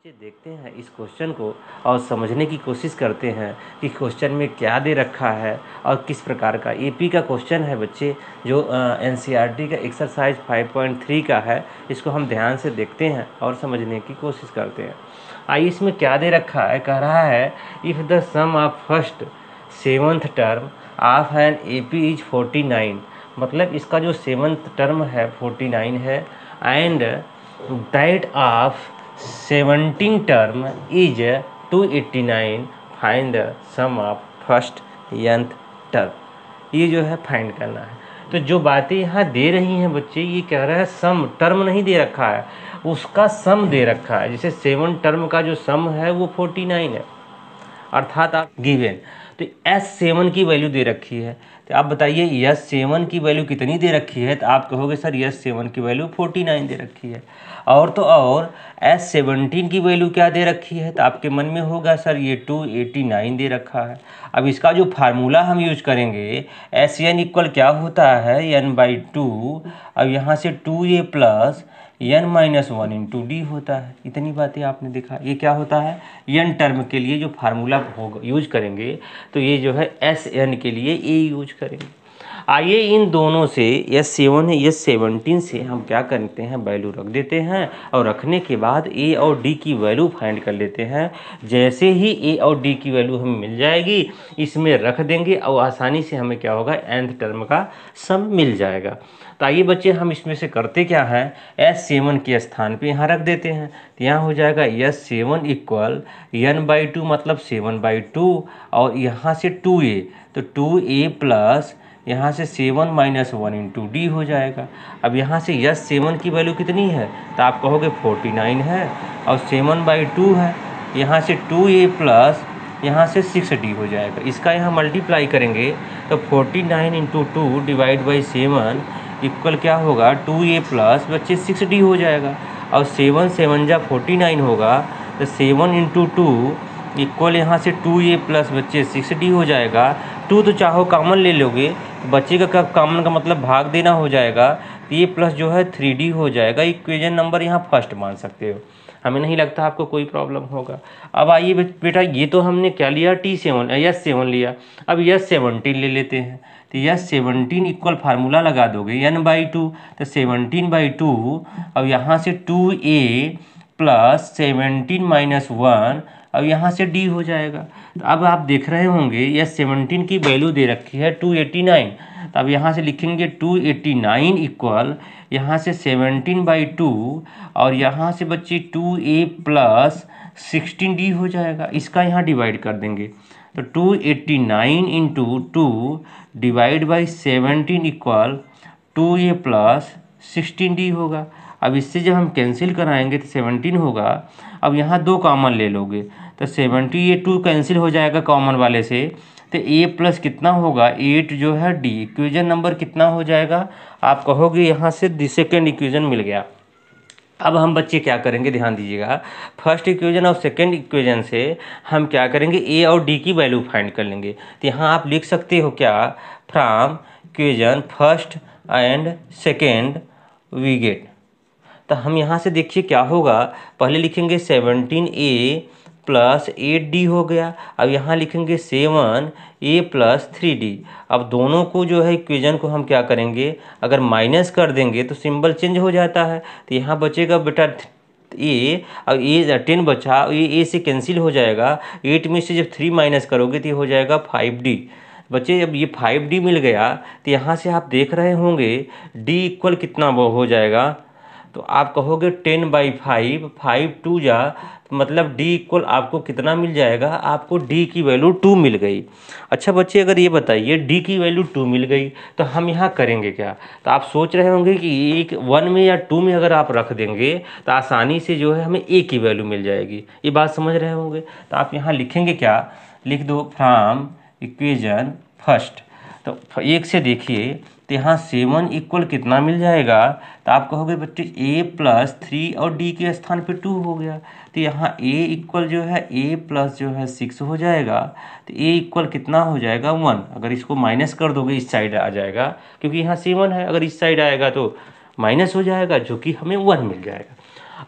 बच्चे देखते हैं इस क्वेश्चन को और समझने की कोशिश करते हैं कि क्वेश्चन में क्या दे रखा है और किस प्रकार का एपी का क्वेश्चन है बच्चे, जो एनसीईआरटी का एक्सरसाइज 5.3 का है। इसको हम ध्यान से देखते हैं और समझने की कोशिश करते हैं। आइए इसमें क्या दे रखा है। कह रहा है if the sum of first seventh term of an AP is 49, मतलब इसका जो सेवन्थ टर्म है 49 है, and that of 17 term is 289, find the sum of first nth term. ये जो है फाइंड करना है। तो जो बातें यहाँ दे रही हैं बच्चे, ये कह रहा है सम, टर्म नहीं दे रखा है, उसका सम दे रखा है। जैसे 7 टर्म का जो सम है वो 49 है, अर्थात आप गिवन। तो S7 की वैल्यू दे रखी है, तो आप बताइए S7 की वैल्यू कितनी दे रखी है। तो आप कहोगे सर S7 की वैल्यू 49 दे रखी है। और तो और S17 की वैल्यू क्या दे रखी है, तो आपके मन में होगा सर ये 289 दे रखा है। अब इसका जो फार्मूला हम यूज करेंगे, Sn इक्वल क्या होता है n/2। अब यहाँ से 2a plus n-1 into D होता है। इतनी बातें आपने देखा। ये क्या होता है, n टर्म के लिए जो फार्मूला यूज करेंगे तो ये जो है Sn के लिए ए यूज करेंगे। आइए इन दोनों से S7 है S17 से हम क्या करते हैं, वैल्यू रख देते हैं और रखने के बाद A और D की वैल्यू फाइंड कर लेते हैं। जैसे ही A और D की वैल्यू हमें मिल जाएगी, इसमें रख देंगे और आसानी से हमें क्या होगा, nth टर्म का सम मिल जाएगा। तो आइए बच्चे हम इसमें से करते क्या हैं, S7 के स्थान पे यहाँ रख देते हैं। तो यहाँ हो जाएगा S7 इक्वल n/2 मतलब 7/2 और यहाँ से 2a, तो 2a प्लस यहाँ से 7 - 1 इंटू डी हो जाएगा। अब यहाँ से S7 की वैल्यू कितनी है, तो आप कहोगे 49 है और 7/2 है। यहाँ से 2a प्लस यहाँ से 6d हो जाएगा। इसका यहाँ मल्टीप्लाई करेंगे तो 49 इंटू 2 डिवाइड बाई 7 इक्वल क्या होगा, 2a प्लस बच्चे 6d हो जाएगा। और 7 7 जा 49 होगा, तो 7 इंटू 2 इक्वल यहाँ से 2a प्लस बच्चे 6d हो जाएगा। 2 तो चाहो कॉमन ले लोगे, बच्चे का कॉमन का मतलब भाग देना हो जाएगा। तो ये प्लस जो है 3d हो जाएगा। इक्वेशन नंबर यहाँ फर्स्ट मान सकते हो, हमें नहीं लगता आपको कोई प्रॉब्लम होगा। अब आइए बेटा, ये तो हमने क्या लिया, S7 लिया। अब S17 ले लेते हैं। तो S17 इक्वल फार्मूला लगा दोगे n/2, तो 17/2 अब यहाँ से 2a प्लस 17 - 1 अब यहाँ से d हो जाएगा। तो अब आप देख रहे होंगे S17 की वैल्यू दे रखी है 289। तो अब यहाँ से लिखेंगे 289 इक्वल यहाँ से 17/2 और यहाँ से बच्चे 2a प्लस 16d हो जाएगा। इसका यहाँ डिवाइड कर देंगे, तो 289 into 2 divide by 17 equal 2a plus 16d होगा। अब इससे जब हम कैंसिल कराएंगे तो 17 होगा। अब यहाँ 2 कॉमन ले लोगे तो 70, ये 2 कैंसिल हो जाएगा कॉमन वाले से, तो a प्लस कितना होगा 8 जो है d। इक्वेशन नंबर कितना हो जाएगा, आप कहोगे यहाँ से सेकेंड इक्वेशन मिल गया। अब हम बच्चे क्या करेंगे, ध्यान दीजिएगा, फर्स्ट इक्वेशन और सेकेंड इक्वेशन से हम क्या करेंगे, a और d की वैल्यू फाइंड कर लेंगे। तो यहाँ आप लिख सकते हो क्या, from equation first and second we get. तो हम यहाँ से देखिए क्या होगा, पहले लिखेंगे 17a प्लस 8d हो गया। अब यहाँ लिखेंगे 7a प्लस 3d। अब दोनों को जो है इक्वेशन को हम क्या करेंगे, अगर माइनस कर देंगे तो सिंबल चेंज हो जाता है। तो यहाँ बचेगा बेटा a, अब a 10 बचा, ये a से कैंसिल हो जाएगा। 8 में से जब 3 माइनस करोगे तो ये हो जाएगा 5d। बच्चे अब ये 5d मिल गया, तो यहाँ से आप देख रहे होंगे d इक्वल कितना वो हो जाएगा, तो आप कहोगे 10/5, 5 2 जा, मतलब d इक्वल आपको कितना मिल जाएगा, आपको d की वैल्यू 2 मिल गई। अच्छा बच्चे, अगर ये बताइए d की वैल्यू 2 मिल गई तो हम यहाँ करेंगे क्या। तो आप सोच रहे होंगे कि 1 में या 2 में अगर आप रख देंगे तो आसानी से जो है हमें a की वैल्यू मिल जाएगी। ये बात समझ रहे होंगे। तो आप यहाँ लिखेंगे क्या, लिख दो फ्रॉम इक्वेशन फर्स्ट। तो 1 से देखिए, तो यहाँ 7 इक्वल कितना मिल जाएगा, तो आप कहोगे बच्चे a प्लस 3 और d के स्थान पे 2 हो गया। तो यहाँ a इक्वल जो है a प्लस जो है 6 हो जाएगा। तो a इक्वल कितना हो जाएगा 1। अगर इसको माइनस कर दोगे इस साइड आ जाएगा, क्योंकि यहाँ 7 है, अगर इस साइड आएगा तो माइनस हो जाएगा, जो कि हमें 1 मिल जाएगा।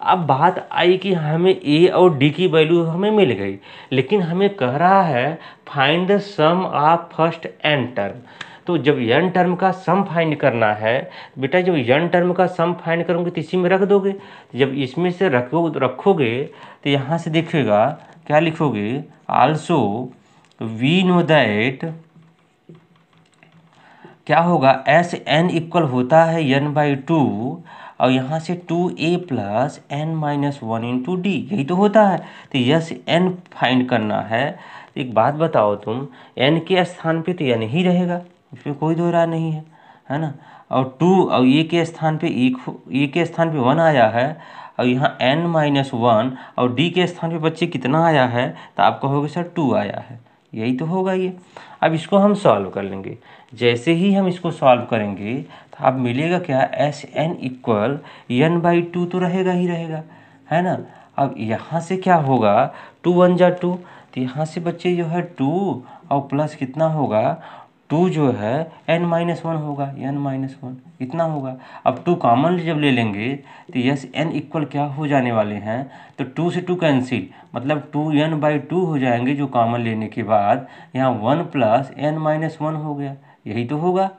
अब बात आई कि हमें ए और डी की वैल्यू हमें मिल गई, लेकिन हमें कह रहा है find the sum of first N term. तो जब एन टर्म का सम फाइंड करना है बेटा, जब एन टर्म का सम फाइंड करोगे तो इसी में रख दोगे। जब इसमें से रखोगे तो यहाँ से देखिएगा क्या लिखोगे, आल्सो वी नो दैट क्या होगा, एस एन इक्वल होता है n/2 और यहाँ से 2a plus n-1 into D, यही तो होता है। तो यस n फाइंड करना है। एक बात बताओ तुम, n के स्थान पे तो n ही रहेगा, इसमें कोई दो राय नहीं है ना। और 2 और a के स्थान पे a के स्थान पे 1 आया है और यहाँ n-1 और d के स्थान पे बच्चे कितना आया है, तो आप कहोगे सर 2 आया है, यही तो होगा ये। अब इसको हम सॉल्व कर लेंगे। जैसे ही हम इसको सॉल्व करेंगे तो अब मिलेगा क्या, एस एन इक्वल n/2 तो रहेगा ही रहेगा, है ना। अब यहाँ से क्या होगा, 2 1 जा 2, तो यहाँ से बच्चे जो है 2 और प्लस कितना होगा, 2 जो है n-1 होगा, n-1 इतना होगा। अब 2 कॉमन जब ले लेंगे तो यस n इक्वल क्या हो जाने वाले हैं, तो 2 से 2 कैंसिल, मतलब 2n/2 हो जाएंगे जो कॉमन लेने के बाद, यहाँ 1 प्लस n-1 हो गया, यही तो होगा,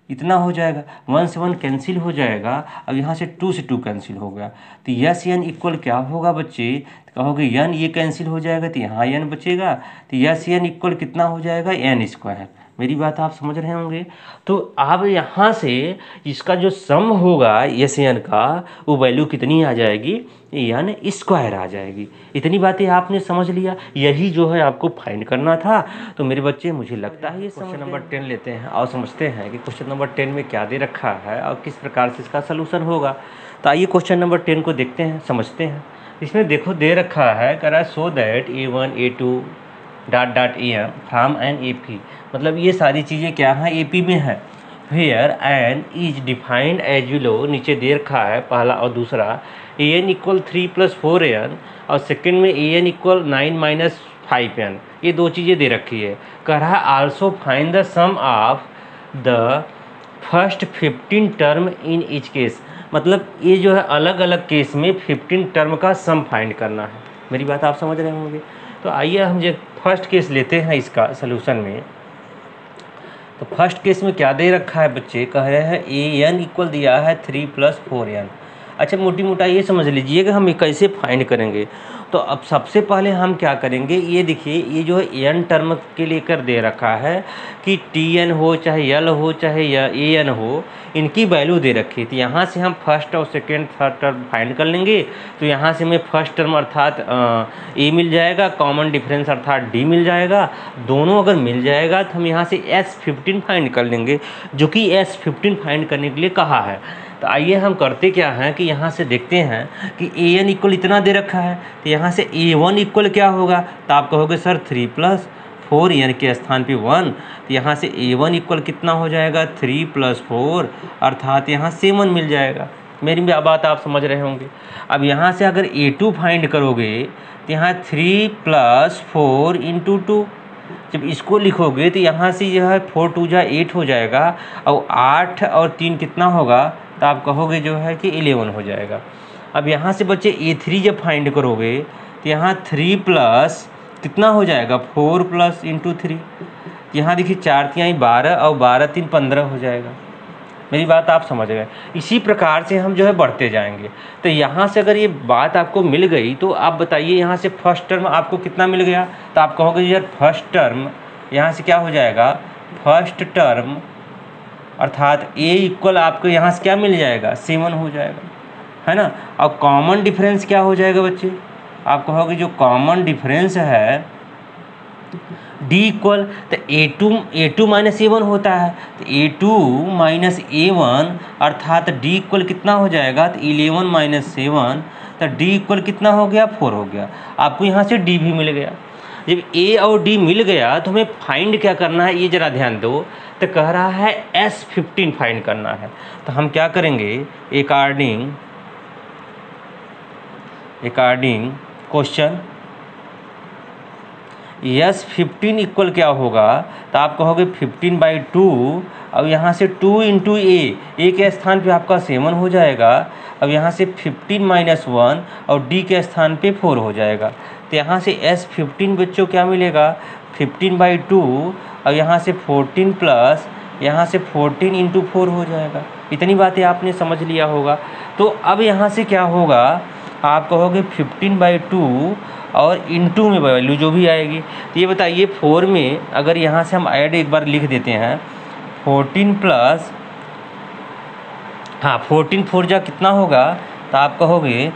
इतना हो जाएगा। 1 से 1 कैंसिल हो जाएगा। अब यहाँ से 2 से 2 कैंसिल हो गया, तो यस n इक्वल क्या होगा बच्चे, तो कहोगे n ये कैंसिल हो जाएगा तो यहाँ n बचेगा, तो यस n इक्वल कितना हो जाएगा, n²। मेरी बात आप समझ रहे होंगे। तो अब यहाँ से इसका जो सम होगा यस n का, वो वैल्यू कितनी आ जाएगी, n² आ जाएगी। इतनी बातें आपने समझ लिया, यही जो है आपको फाइंड करना था। तो मेरे बच्चे मुझे लगता है ये क्वेश्चन नंबर 10 लेते हैं और समझते हैं कि क्वेश्चन नंबर 10 में क्या दे रखा है और किस प्रकार से इसका सलूशन होगा। तो आइए क्वेश्चन नंबर 10 को देखते हैं, समझते हैं। इसमें देखो दे रखा है, कह रहा है so that a1 a2 ... am from an AP, मतलब ये सारी चीज़ें क्या हैं, AP में है। Where N is defined as below, नीचे दे रखा है पहला और दूसरा, an इक्वल 3 + 4n और सेकंड में an इक्वल 9 - 5n, ये दो चीज़ें दे रखी है। कह रहा है also find the sum of the first 15 term in each case, मतलब ये जो है अलग अलग केस में 15 टर्म का सम फाइंड करना है। मेरी बात आप समझ रहे होंगे। तो आइए हम जो फर्स्ट केस लेते हैं इसका सलूशन में। तो फर्स्ट केस में क्या दे रखा है बच्चे, कह रहे हैं an इक्वल दिया है 3 + 4n। अच्छा मोटी मोटा ये समझ लीजिए कि हम ये कैसे फाइंड करेंगे। तो अब सबसे पहले हम क्या करेंगे, ये देखिए ये जो है n टर्म के लेकर दे रखा है कि tn हो चाहे l हो चाहे an हो, इनकी वैल्यू दे रखी थी। यहाँ से हम फर्स्ट और सेकेंड थर्ड टर्म फाइंड कर लेंगे। तो यहाँ से हमें फर्स्ट टर्म अर्थात a मिल जाएगा, कॉमन डिफरेंस अर्थात d मिल जाएगा। दोनों अगर मिल जाएगा तो हम यहाँ से s15 फाइंड कर लेंगे, जो कि s15 फाइंड करने के लिए कहा है। तो आइए हम करते क्या हैं कि यहाँ से देखते हैं कि an इक्वल इतना दे रखा है, तो यहाँ से a1 इक्वल क्या होगा, तो आप कहोगे सर 3 + 4n के स्थान पे 1, तो यहाँ से a1 इक्वल कितना हो जाएगा, 3 + 4 अर्थात यहाँ 7 मिल जाएगा। मेरी बात आप समझ रहे होंगे। अब यहाँ से अगर a2 फाइंड करोगे तो यहाँ 3 + 4 × 2, जब इसको लिखोगे तो यहाँ से यह है 4 × 2 = 8 हो जाएगा और 8 और 3 कितना होगा, तो आप कहोगे जो है कि 11 हो जाएगा। अब यहाँ से बच्चे a3 जब फाइंड करोगे तो यहाँ 3 + कितना हो जाएगा, 4 + × 3, यहाँ देखिए 4 × 3 = 12 और 12 × 3 = 15 हो जाएगा। मेरी बात आप समझ गए। इसी प्रकार से हम जो है बढ़ते जाएंगे। तो यहाँ से अगर ये बात आपको मिल गई तो आप बताइए यहाँ से फर्स्ट टर्म आपको कितना मिल गया, तो आप कहोगे यार फर्स्ट टर्म यहाँ से क्या हो जाएगा, फर्स्ट टर्म अर्थात a इक्वल आपको यहाँ से क्या मिल जाएगा, 7 हो जाएगा, है ना। और कॉमन डिफरेंस क्या हो जाएगा बच्चे, आप कहोगे जो कॉमन डिफरेंस है d इक्वल, तो a2 - a1 होता है, तो a2 - a1 अर्थात d इक्वल कितना हो जाएगा, तो 11 - 7, तो d इक्वल कितना हो गया, 4 हो गया। आपको यहाँ से d भी मिल गया। जब a और d मिल गया तो हमें फाइंड क्या करना है, ये ज़रा ध्यान दो। तो कह रहा है s15 फाइंड करना है। तो हम क्या करेंगे, अकॉर्डिंग क्वेश्चन यस 15 इक्वल क्या होगा, तो आप कहोगे 15/2, अब यहाँ से 2 इंटू ए के स्थान पे आपका 7 हो जाएगा। अब यहाँ से 15 - 1 और डी के स्थान पे 4 हो जाएगा। तो यहाँ से एस 15 बच्चों क्या मिलेगा, 15/2 और यहाँ से 14 प्लस यहाँ से 14 इंटू 4 हो जाएगा। इतनी बातें आपने समझ लिया होगा। तो अब यहाँ से क्या होगा, आप कहोगे 15/2 और इंटू में वैल्यू जो भी आएगी। तो ये बताइए 4 में अगर यहाँ से हम ऐड एक बार लिख देते हैं 14 प्लस 14 4 जा कितना होगा, तो आप कहोगे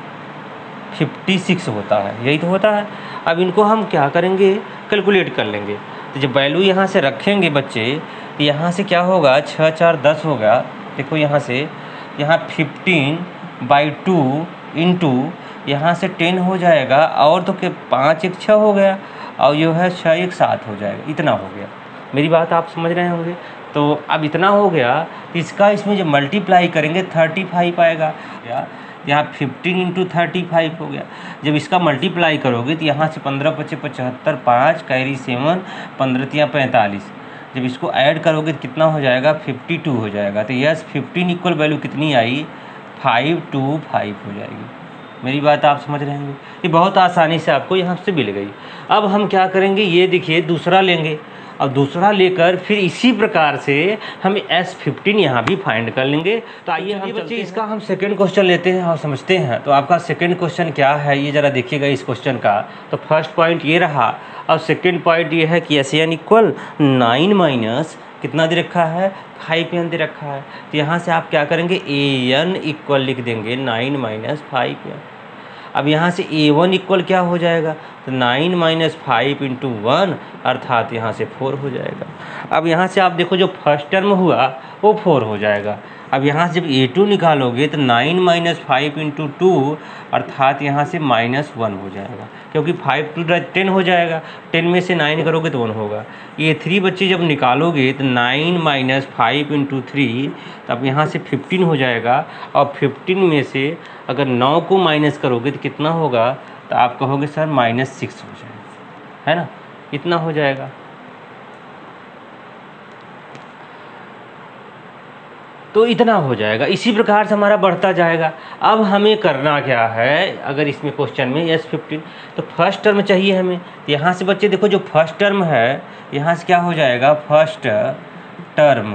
56 होता है, यही तो होता है। अब इनको हम क्या करेंगे, कैलकुलेट कर लेंगे। तो जब वैल्यू यहाँ से रखेंगे बच्चे, तो यहाँ से क्या होगा 6 × 4 = 10 होगा। देखो यहाँ से यहाँ 15/2 इंटू यहाँ से 10 हो जाएगा, और तो 5 × 1 = 6 हो गया, और जो है 6 × 1 = 7 हो जाएगा। इतना हो गया, मेरी बात आप समझ रहे होंगे। तो अब इतना हो गया, इसका इसमें जब मल्टीप्लाई करेंगे 35 आएगा। यहाँ 15 × 35 हो गया। जब इसका मल्टीप्लाई करोगे तो यहाँ से 15 × 5 = 75, 5 कैरी 7, 15 × 3 = 45। जब इसको ऐड करोगे तो कितना हो जाएगा, 52 हो जाएगा। तो यस 15 इक्वल वैल्यू कितनी आई, 525 हो जाएगी। मेरी बात आप समझ रहे हैं। ये बहुत आसानी से आपको यहाँ से मिल गई। अब हम क्या करेंगे, ये देखिए दूसरा लेंगे, और दूसरा लेकर फिर इसी प्रकार से हम S15 यहाँ भी फाइंड कर लेंगे। तो आइए हम बच्चे इसका हम सेकंड क्वेश्चन लेते हैं और समझते हैं। तो आपका सेकंड क्वेश्चन क्या है, ये ज़रा देखिएगा इस क्वेश्चन का। तो फर्स्ट पॉइंट ये रहा, और सेकंड पॉइंट ये है कि SN = 9 माइनस कितना दे रखा है, 5n दे रखा है। तो यहाँ से आप क्या करेंगे, AN इक्वल लिख देंगे 9 - 5n। अब यहाँ से A1 इक्वल क्या हो जाएगा, तो 9 - 5 × 1 अर्थात यहाँ से 4 हो जाएगा। अब यहाँ से आप देखो जो फर्स्ट टर्म हुआ वो 4 हो जाएगा। अब यहाँ से जब A2 निकालोगे तो 9 - 5 × 2 अर्थात यहाँ से -1 हो जाएगा, क्योंकि 5 × 2 = 10 हो जाएगा। 10 में से 9 करोगे तो 1 होगा। A3 बच्चे जब निकालोगे तो 9 - 5 × 3, तब यहाँ से 15 हो जाएगा। और 15 में से अगर 9 को माइनस करोगे तो कितना होगा, तो आप कहोगे सर -6 हो जाएगा, है ना, इतना हो जाएगा। तो इतना हो जाएगा। इसी प्रकार से हमारा बढ़ता जाएगा। अब हमें करना क्या है, अगर इसमें क्वेश्चन में S15, तो फर्स्ट टर्म चाहिए हमें। यहाँ से बच्चे देखो जो फर्स्ट टर्म है, यहाँ से क्या हो जाएगा, फर्स्ट टर्म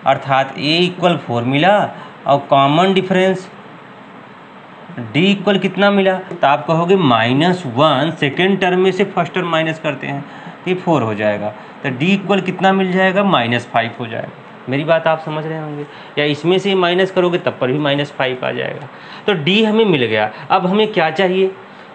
अर्थात A = 4 मिला, और कॉमन डिफरेंस D इक्वल कितना मिला, तो आप कहोगे -1। सेकेंड टर्म में से फर्स्ट टर्म माइनस करते हैं तो ये 4 हो जाएगा। तो D इक्वल कितना मिल जाएगा, -5 हो जाएगा। मेरी बात आप समझ रहे होंगे। या इसमें से माइनस करोगे तब पर भी -5 आ जाएगा। तो D हमें मिल गया। अब हमें क्या चाहिए,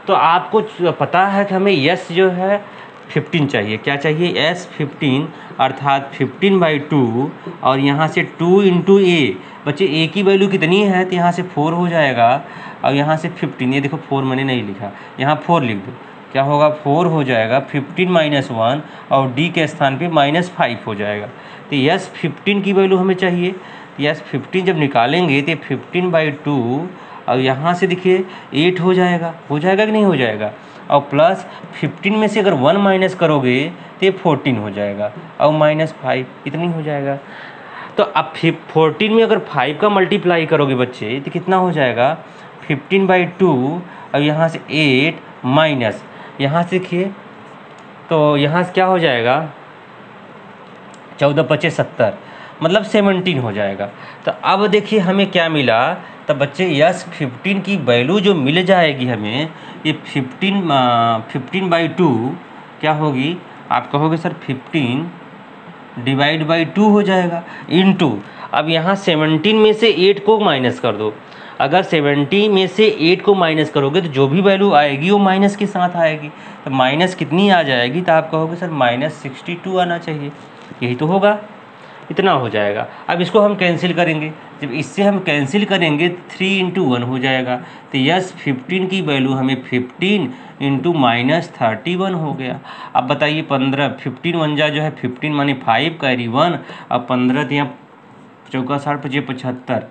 तो आपको पता है कि हमें S जो है 15 चाहिए। क्या चाहिए, S15 अर्थात 15/2 और यहाँ से 2 × A। बच्चे A की वैल्यू कितनी है, तो यहाँ से 4 हो जाएगा, और यहाँ से 15, ये देखो 4 मैंने नहीं लिखा, यहाँ 4 लिख दो, क्या होगा 4 हो जाएगा। 15 - 1 और D के स्थान पे -5 हो जाएगा। तो S15 की वैल्यू हमें चाहिए। S15 जब निकालेंगे तो 15/2 और यहाँ से देखिए 8 हो जाएगा कि नहीं हो जाएगा, और प्लस 15 में से अगर 1 माइनस करोगे तो ये 14 हो जाएगा, और -5 इतनी हो जाएगा। तो अब 14 में अगर 5 का मल्टीप्लाई करोगे बच्चे तो कितना हो जाएगा, 15/2 और यहाँ से 8 माइनस यहाँ से देखिए, तो यहाँ से क्या हो जाएगा, 14 × 5 = 70, मतलब 17 हो जाएगा। तो अब देखिए हमें क्या मिला, तो बच्चे S15 की वैल्यू जो मिल जाएगी हमें, ये 15/2 क्या होगी, आप कहोगे सर 15/2 हो जाएगा, इंटू अब यहाँ 17 में से 8 को माइनस कर दो। अगर 70 में से 8 को माइनस करोगे तो जो भी वैल्यू आएगी वो माइनस के साथ आएगी। तो माइनस कितनी आ जाएगी, तो आप कहोगे सर -62 आना चाहिए, यही तो होगा, इतना हो जाएगा। अब इसको हम कैंसिल करेंगे, जब इससे हम कैंसिल करेंगे 3 × 1 हो जाएगा। तो S15 की वैल्यू हमें 15 × -31 हो गया। अब बताइए 15 15 1 जो है 15 माने 5 कैरी 1, अब 15 यहाँ 4 × 7 = 75,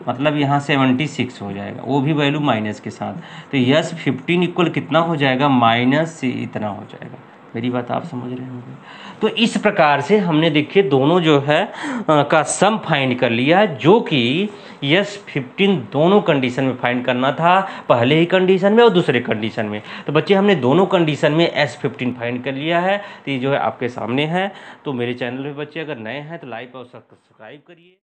मतलब यहाँ 76 हो जाएगा, वो भी वैल्यू माइनस के साथ। तो S15 इक्वल कितना हो जाएगा, माइनस से इतना हो जाएगा। मेरी बात आप समझ रहे होंगे। तो इस प्रकार से हमने देखिए दोनों जो है का सम फाइंड कर लिया, जो कि S15 दोनों कंडीशन में फाइंड करना था, पहले ही कंडीशन में और दूसरे कंडीशन में। तो बच्चे हमने दोनों कंडीशन में S15 फाइंड कर लिया है। तो ये जो है आपके सामने है। तो मेरे चैनल पे बच्चे अगर नए हैं तो लाइक और सब्सक्राइब करिए।